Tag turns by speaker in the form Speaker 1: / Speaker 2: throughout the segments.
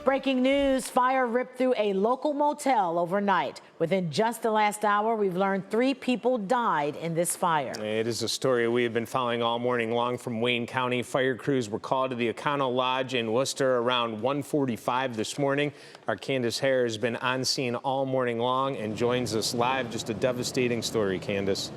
Speaker 1: Breaking news, fire ripped through a local motel overnight. Within just the last hour, we've learned 3 people died in this fire.
Speaker 2: It is a story we have been following all morning long from Wayne County. Fire crews were called to the Econo Lodge in Wooster around 1:45 this morning. Our Candace Hare has been on scene all morning long and joins us live. Just a devastating story, Candace.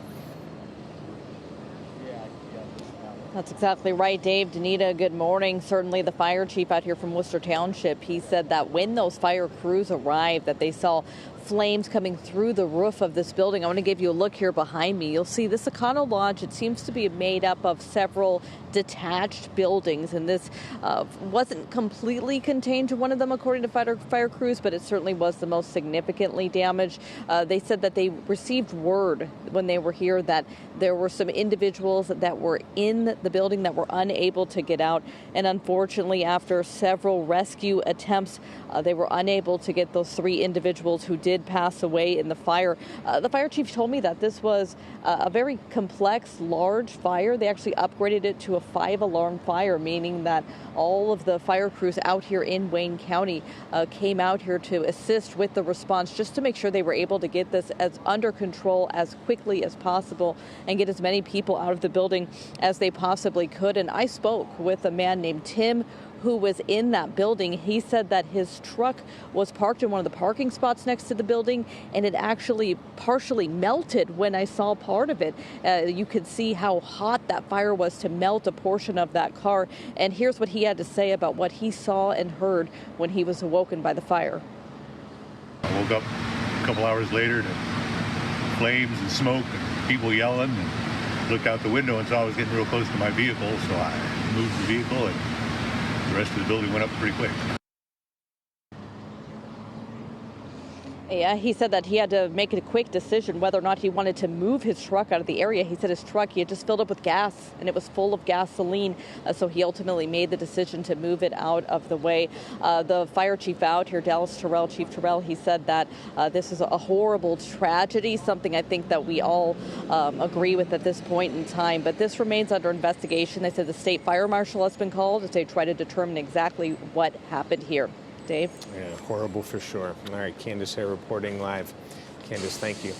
Speaker 3: That's exactly right, Dave. Danita, good morning. Certainly the fire chief out here from Wooster Township, he said that when those fire crews arrived, that they saw flames coming through the roof of this building. I want to give you a look here behind me. You'll see this Econo Lodge. It seems to be made up of several detached buildings, and this wasn't completely contained to one of them, according to fire crews, but it certainly was the most significantly damaged. They said that they received word when they were here that there were some individuals that were in the building that were unable to get out, and unfortunately, after several rescue attempts, they were unable to get those 3 individuals who did pass away in the fire. The fire chief told me that this was a very complex, large fire. They actually upgraded it to a 5-alarm fire, meaning that all of the fire crews out here in Wayne County came out here to assist with the response, just to make sure they were able to get this as under control as quickly as possible and get as many people out of the building as they possibly could. And I spoke with a man named Tim who was in that building. He said that his truck was parked in one of the parking spots next to the building, and it actually partially melted when I saw part of it. You could see how hot that fire was to melt a portion of that car. And here's what he had to say about what he saw and heard when he was awoken by the fire.
Speaker 4: I woke up a couple hours later to flames and smoke and people yelling, and looked out the window and saw I was getting real close to my vehicle, so I moved the vehicle, and the rest of the building went up pretty quick.
Speaker 3: Yeah, he said that he had to make a quick decision whether or not he wanted to move his truck out of the area. He said his truck, he had just filled up with gas and it was full of gasoline. So he ultimately made the decision to move it out of the way. The fire chief out here, Chief Terrell, he said that this is a horrible tragedy, something I think that we all agree with at this point in time. But this remains under investigation. They said the state fire marshal has been called as they try to determine exactly what happened here. Dave?
Speaker 2: Yeah, horrible for sure. All right, Candace Hare reporting live. Candace, thank you.